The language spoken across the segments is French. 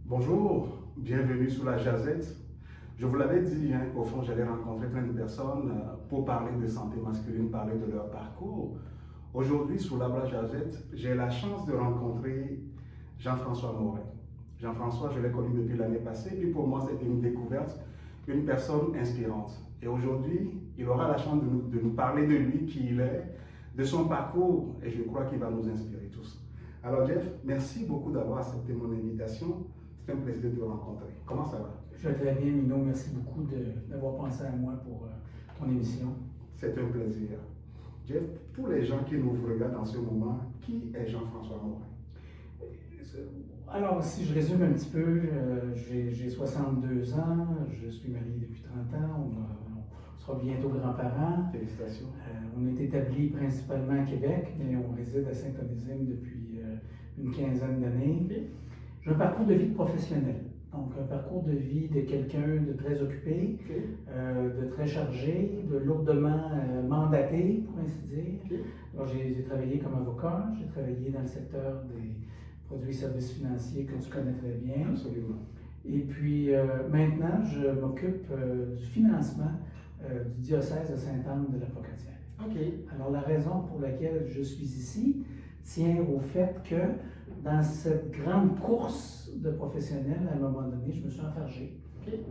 Bonjour, bienvenue sur la Jazette. Je vous l'avais dit, qu'au fond, j'allais rencontrer plein de personnes pour parler de santé masculine, parler de leur parcours. Aujourd'hui, sur la Jazette, j'ai la chance de rencontrer Jean-François Morin. Jean-François, je l'ai connu depuis l'année passée, puis pour moi, c'était une découverte, une personne inspirante. Et aujourd'hui, il aura la chance de nous parler de lui, qui il est, de son parcours, et je crois qu'il va nous inspirer tous. Alors Jeff, merci beaucoup d'avoir accepté mon invitation. C'est un plaisir de te rencontrer. Comment ça va? Je vais très bien, Mino. Merci beaucoup d'avoir pensé à moi pour ton émission. C'est un plaisir. Jeff, pour les gens qui nous regardent en ce moment, qui est Jean-François Morin? Alors, si je résume un petit peu, j'ai 62 ans, je suis marié depuis 30 ans, on sera bientôt grands-parents. Félicitations. On est établi principalement à Québec, mais on réside à Saint-Onésime depuis une quinzaine d'années. J'ai un parcours de vie professionnel, donc un parcours de vie de quelqu'un de très occupé, de très chargé, de lourdement mandaté, pour ainsi dire. Alors j'ai travaillé comme avocat, j'ai travaillé dans le secteur des produits et services financiers que tu connais très bien. Absolument. Et puis maintenant, je m'occupe du financement du diocèse de Sainte-Anne de la Pocatière. Alors la raison pour laquelle je suis ici tient au fait que dans cette grande course de professionnels, à un moment donné, je me suis enfargé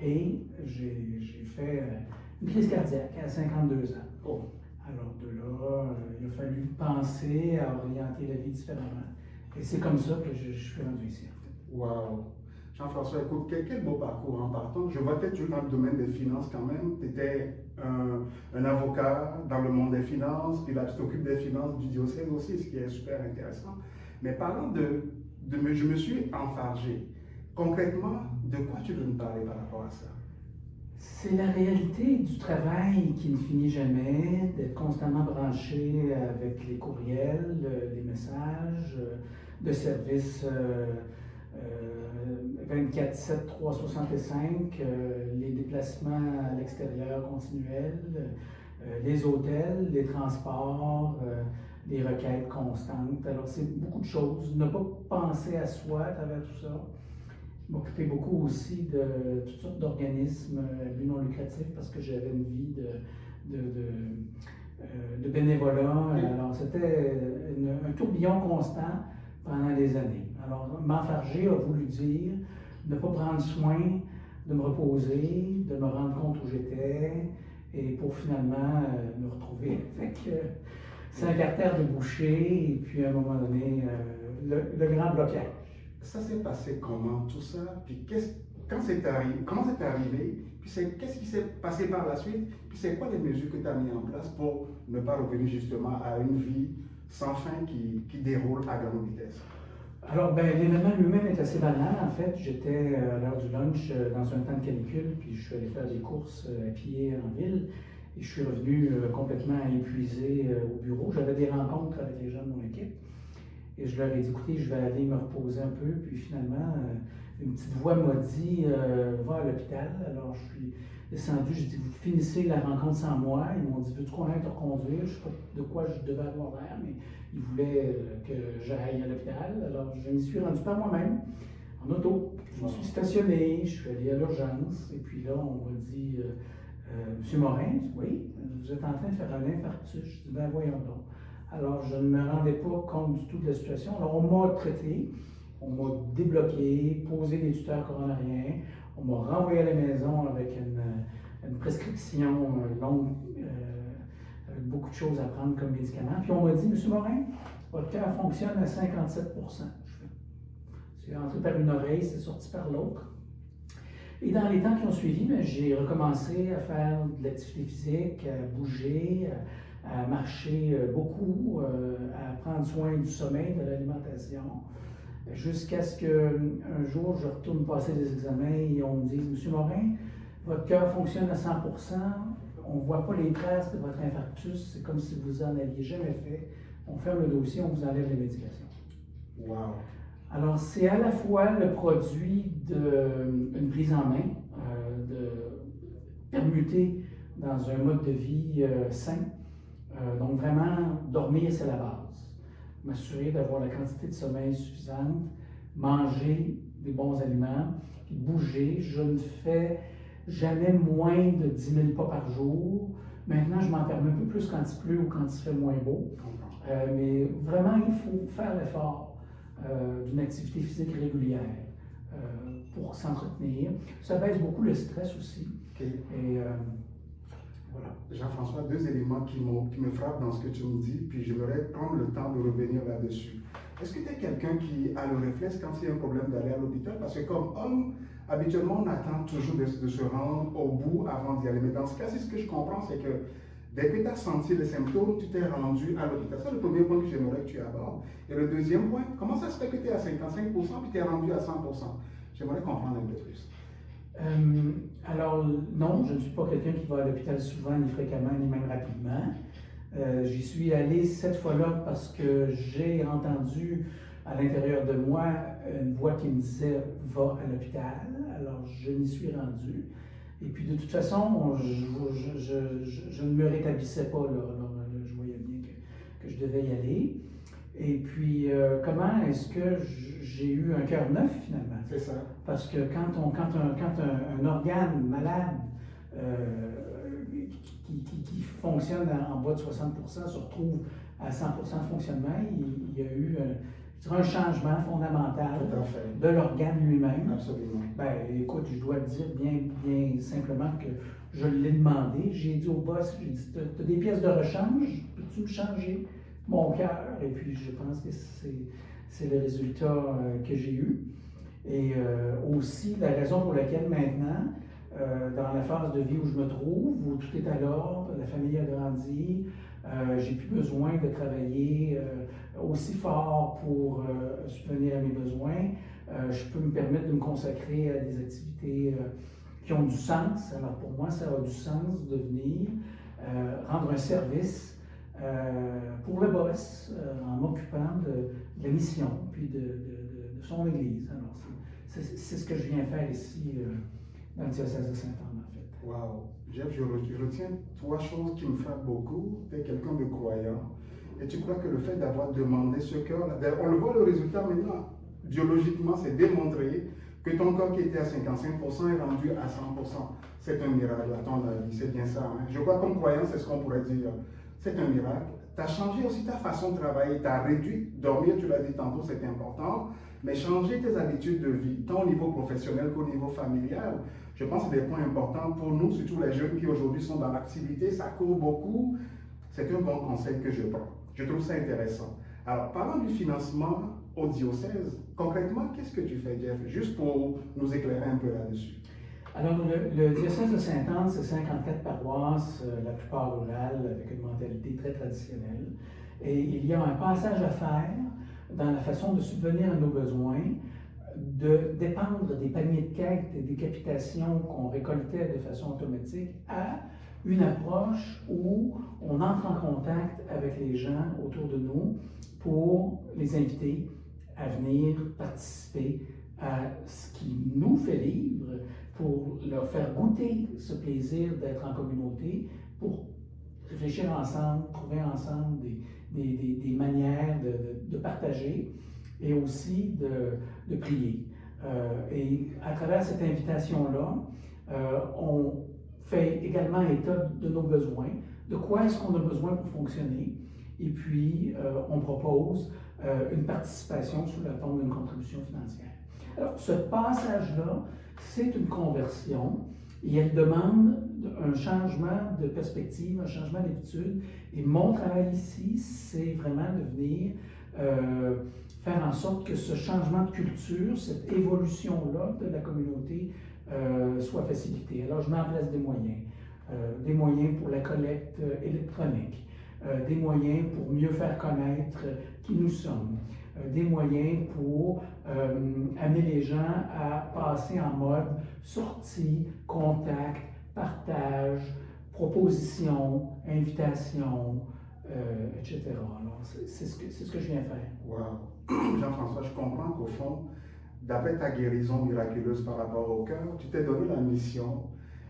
et j'ai fait une crise cardiaque à 52 ans. Alors de là, il a fallu penser à orienter la vie différemment. Et c'est comme ça que je suis rendu ici, en fait. Wow! Jean-François, écoute, quel beau parcours en partant. Je vois que tu es dans le domaine des finances quand même. Tu étais un avocat dans le monde des finances, puis là tu t'occupes des finances du diocèse aussi, ce qui est super intéressant. Mais parlant je me suis enfargé. Concrètement, de quoi tu veux me parler par rapport à ça? C'est la réalité du travail qui ne finit jamais, d'être constamment branché avec les courriels, les messages, de services 24/7, 365, les déplacements à l'extérieur continuels, les hôtels, les transports, les requêtes constantes. Alors, c'est beaucoup de choses. Ne pas penser à soi à travers tout ça. Je m'occupais beaucoup aussi de toutes sortes d'organismes à but non lucratif parce que j'avais une vie de bénévolat. Alors, c'était un tourbillon constant pendant des années. Alors, m'enfarger a voulu dire ne pas prendre soin de me reposer, de me rendre compte où j'étais, et pour finalement me retrouver avec 5 artères de boucher, et puis à un moment donné, le grand blocage. Ça s'est passé comment tout ça? Puis comment c'est arrivé? Puis qu'est-ce qui s'est passé par la suite? Puis c'est quoi les mesures que tu as mises en place pour ne pas revenir justement à une vie sans fin qui déroule à grande vitesse? Alors, l'événement lui-même est assez banal. En fait, j'étais à l'heure du lunch dans un temps de canicule, puis je suis allé faire des courses à pied en ville. Et je suis revenu complètement épuisé au bureau. J'avais des rencontres avec les gens de mon équipe. Et je leur ai dit, écoutez, je vais aller me reposer un peu. Puis finalement, une petite voix m'a dit, va à l'hôpital. Alors, je suis descendu, j'ai dit, vous finissez la rencontre sans moi. Ils m'ont dit, veux-tu qu'on aille te reconduire? Je ne sais pas de quoi je devais avoir l'air, mais ils voulaient que j'aille à l'hôpital. Alors, je m'y suis rendu par moi-même, en auto. Je me suis stationné, je suis allé à l'urgence. Et puis là, on m'a dit, Monsieur Morin, oui, vous êtes en train de faire un infarctus. Je dis, ben voyons donc. Alors, je ne me rendais pas compte du tout de la situation. Alors, on m'a traité, on m'a débloqué, posé des tuteurs coronariens, on m'a renvoyé à la maison avec une prescription longue, avec beaucoup de choses à prendre comme médicaments. Puis on m'a dit, Monsieur Morin, votre cœur fonctionne à 57%. C'est entré par une oreille, c'est sorti par l'autre. Et dans les temps qui ont suivi, j'ai recommencé à faire de l'activité physique, à bouger, à marcher beaucoup, à prendre soin du sommeil, de l'alimentation, jusqu'à ce qu'un jour, je retourne passer des examens et on me dise, Monsieur Morin, votre cœur fonctionne à 100%, on ne voit pas les traces de votre infarctus, c'est comme si vous en aviez jamais fait. On ferme le dossier, on vous enlève les médications. Wow! Alors, c'est à la fois le produit d'une prise en main, de permuter dans un mode de vie sain. Donc, vraiment, dormir, c'est la base. M'assurer d'avoir la quantité de sommeil suffisante, manger des bons aliments, puis bouger. Je ne fais jamais moins de 10 000 pas par jour. Maintenant, je m'en permets un peu plus quand il pleut ou quand il fait moins beau. Mais vraiment, il faut faire l'effort d'une activité physique régulière pour s'entretenir. Ça baisse beaucoup le stress aussi. Okay. Et voilà. Jean-François, deux éléments qui me frappent dans ce que tu me dis, puis j'aimerais prendre le temps de revenir là-dessus. Est-ce que tu es quelqu'un qui a le réflexe quand il y a un problème d'aller à l'hôpital? Parce que comme homme, habituellement, on attend toujours de se rendre au bout avant d'y aller. Mais dans ce cas, ce que je comprends, c'est que dès que tu as senti les symptômes, tu t'es rendu à l'hôpital. C'est le premier point que j'aimerais que tu abordes. Et le deuxième point, comment ça se fait que tu es à 55% puis tu es rendu à 100%? J'aimerais comprendre un peu plus. Alors, non, je ne suis pas quelqu'un qui va à l'hôpital souvent, ni fréquemment, ni même rapidement. J'y suis allé cette fois-là parce que j'ai entendu à l'intérieur de moi une voix qui me disait « va à l'hôpital ». Alors, je m'y suis rendu. Et puis, de toute façon, je ne me rétablissais pas là. Alors, je voyais bien que je devais y aller. Et puis, comment est-ce que j'ai eu un cœur neuf, finalement? C'est ça. Parce que quand un organe malade qui fonctionne en bas de 60% se retrouve à 100% de fonctionnement, il y a eu un changement fondamental de l'organe lui-même. Absolument. Ben, écoute, je dois te dire bien simplement que je l'ai demandé. J'ai dit au boss, j'ai dit, tu as des pièces de rechange, peux-tu me changer mon cœur? Et puis je pense que c'est le résultat que j'ai eu. Et aussi la raison pour laquelle maintenant, dans la phase de vie où je me trouve, où tout est à l'ordre, la famille a grandi, j'ai plus besoin de travailler aussi fort pour subvenir à mes besoins. Je peux me permettre de me consacrer à des activités qui ont du sens. Alors pour moi, ça a du sens de venir rendre un service pour le boss en m'occupant de la mission puis de son Église. Alors c'est ce que je viens faire ici dans le diocèse de Sainte-Anne, en fait. Wow. Jeff, je retiens trois choses qui me frappent beaucoup. Tu es quelqu'un de croyant et tu crois que le fait d'avoir demandé ce cœur-là, on le voit le résultat maintenant, biologiquement, c'est démontré que ton corps qui était à 55% est rendu à 100%. C'est un miracle, à ton avis, c'est bien ça. Hein? Je crois comme croyant, c'est ce qu'on pourrait dire. C'est un miracle. Tu as changé aussi ta façon de travailler, tu as réduit, dormir, tu l'as dit tantôt, c'est important, mais changer tes habitudes de vie, tant au niveau professionnel qu'au niveau familial. Je pense que c'est des points importants pour nous, surtout les jeunes qui aujourd'hui sont dans l'activité, ça court beaucoup. C'est un bon conseil que je prends. Je trouve ça intéressant. Alors, parlant du financement au diocèse, concrètement, qu'est-ce que tu fais, Jeff? Juste pour nous éclairer un peu là-dessus. Alors, le diocèse de Sainte-Anne, c'est 54 paroisses, la plupart rurales, avec une mentalité très traditionnelle. Et il y a un passage à faire dans la façon de subvenir à nos besoins, de dépendre des paniers de quêtes et des capitations qu'on récoltait de façon automatique à une approche où on entre en contact avec les gens autour de nous pour les inviter à venir participer à ce qui nous fait vivre, pour leur faire goûter ce plaisir d'être en communauté, pour réfléchir ensemble, trouver ensemble des manières de partager et aussi de prier. Et à travers cette invitation-là, on fait également état de nos besoins, de quoi est-ce qu'on a besoin pour fonctionner, et puis on propose une participation sous la forme d'une contribution financière. Alors, ce passage-là, c'est une conversion et elle demande un changement de perspective, un changement d'habitude. Et mon travail ici, c'est vraiment de venir faire en sorte que ce changement de culture, cette évolution-là de la communauté soit facilitée. Alors, je mets en place des moyens pour la collecte électronique, des moyens pour mieux faire connaître qui nous sommes, des moyens pour amener les gens à passer en mode sortie, contact, partage, proposition, invitation, etc. Alors, c'est ce que je viens faire. Wow. Jean-François, je comprends qu'au fond, d'après ta guérison miraculeuse par rapport au cœur, tu t'es donné la mission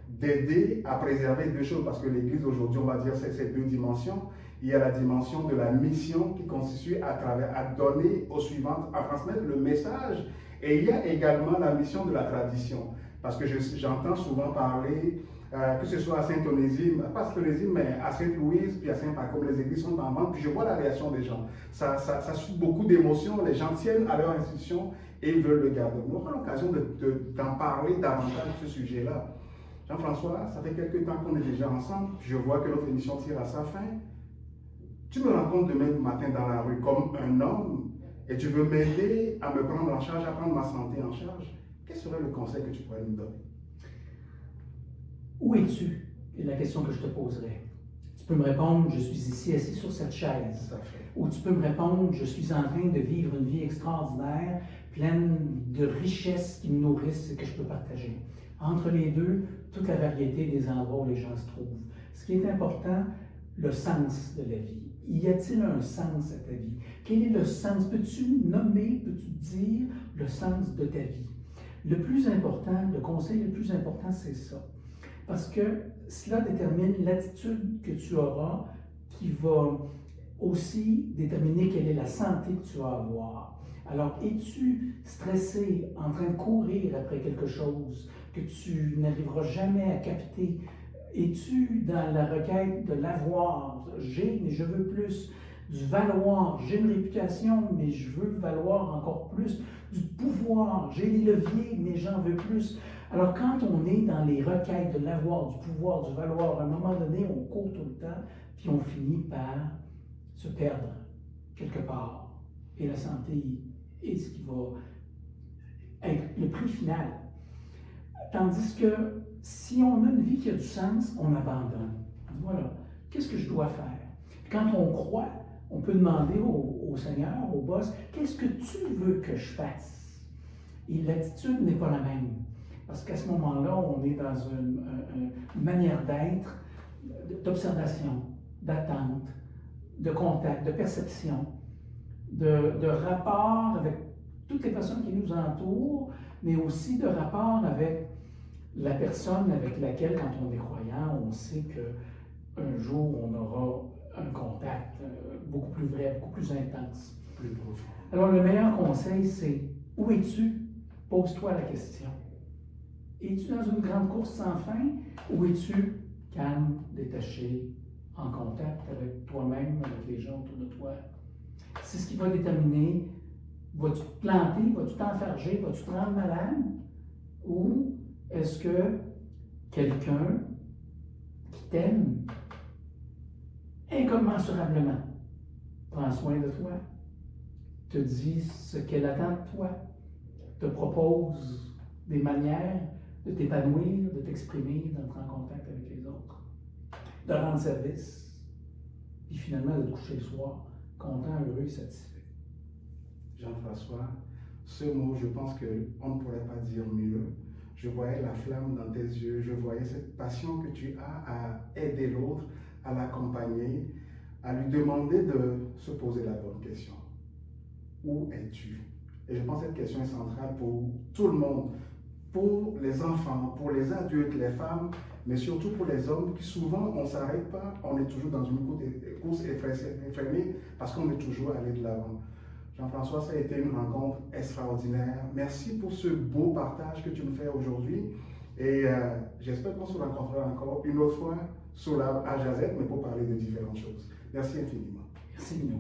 d'aider à préserver deux choses, parce que l'Église aujourd'hui, on va dire, c'est ces deux dimensions. Il y a la dimension de la mission qui consiste à donner aux suivantes, à transmettre le message Et il y a également la mission de la tradition. Parce que j'entends souvent parler, que ce soit à Saint-Onésime, pas à Saint-Onésime, mais à Sainte-Louise, puis à Saint-Pacôme, les églises sont en vente, puis je vois la réaction des gens. Ça suscite beaucoup d'émotions, les gens tiennent à leur institution et veulent le garder. On aura l'occasion d'en parler davantage de ce sujet-là. Jean-François, ça fait quelques temps qu'on est déjà ensemble, je vois que notre émission tire à sa fin. Tu me rencontres demain matin dans la rue comme un homme et tu veux m'aider à me prendre en charge, à prendre ma santé en charge. Quel serait le conseil que tu pourrais nous donner? Où es-tu? C'est la question que je te poserai. Tu peux me répondre, je suis ici assis sur cette chaise. Ou tu peux me répondre, je suis en train de vivre une vie extraordinaire, pleine de richesses qui me nourrissent et que je peux partager. Entre les deux, toute la variété des endroits où les gens se trouvent. Ce qui est important, le sens de la vie. Y a-t-il un sens à ta vie? Quel est le sens? Peux-tu nommer, peux-tu dire le sens de ta vie? Le plus important, le conseil le plus important, c'est ça. Parce que cela détermine l'attitude que tu auras, qui va aussi déterminer quelle est la santé que tu vas avoir. Alors, es-tu stressé, en train de courir après quelque chose que tu n'arriveras jamais à capter? Es-tu dans la requête de l'avoir? J'ai, mais je veux plus. Du valoir, j'ai une réputation, mais je veux valoir encore plus. Du pouvoir, j'ai les leviers, mais j'en veux plus. Alors, quand on est dans les requêtes de l'avoir, du pouvoir, du valoir, à un moment donné, on court tout le temps, puis on finit par se perdre quelque part. Et la santé est ce qui va être le prix final. Tandis que si on a une vie qui a du sens, on abandonne. Voilà. Qu'est-ce que je dois faire? Quand on croit, on peut demander au Seigneur, au boss, qu'est-ce que tu veux que je fasse? Et l'attitude n'est pas la même. Parce qu'à ce moment-là, on est dans une manière d'être, d'observation, d'attente, de contact, de perception, de rapport avec toutes les personnes qui nous entourent, mais aussi de rapport avec la personne avec laquelle, quand on est croyant, on sait qu'un jour, on aura un contact beaucoup plus vrai, beaucoup plus intense. Plus profond. Alors, le meilleur conseil, c'est où es-tu? Pose-toi la question. Es-tu dans une grande course sans fin ou es-tu calme, détaché, en contact avec toi-même, avec les gens autour de toi? C'est ce qui va déterminer, vas-tu te planter, vas-tu t'enfarger, vas-tu te rendre malade? Ou est-ce que quelqu'un qui t'aime incommensurablement prend soin de toi, te dit ce qu'elle attend de toi, te propose des manières de t'épanouir, de t'exprimer, d'entrer en contact avec les autres, de rendre service, puis finalement de te coucher le soir, content, heureux et satisfait. Jean-François, ce mot, je pense qu'on ne pourrait pas dire mieux. Je voyais la flamme dans tes yeux, je voyais cette passion que tu as à aider l'autre, à l'accompagner, à lui demander de se poser la bonne question. Où es-tu? Et je pense que cette question est centrale pour tout le monde, pour les enfants, pour les adultes, les femmes, mais surtout pour les hommes qui souvent on ne s'arrête pas, on est toujours dans une course effrénée parce qu'on est toujours allé de l'avant. Jean-François, ça a été une rencontre extraordinaire. Merci pour ce beau partage que tu me fais aujourd'hui. Et j'espère qu'on se rencontrera encore une autre fois sur la Jazette, mais pour parler de différentes choses. Merci infiniment. Merci, Mino.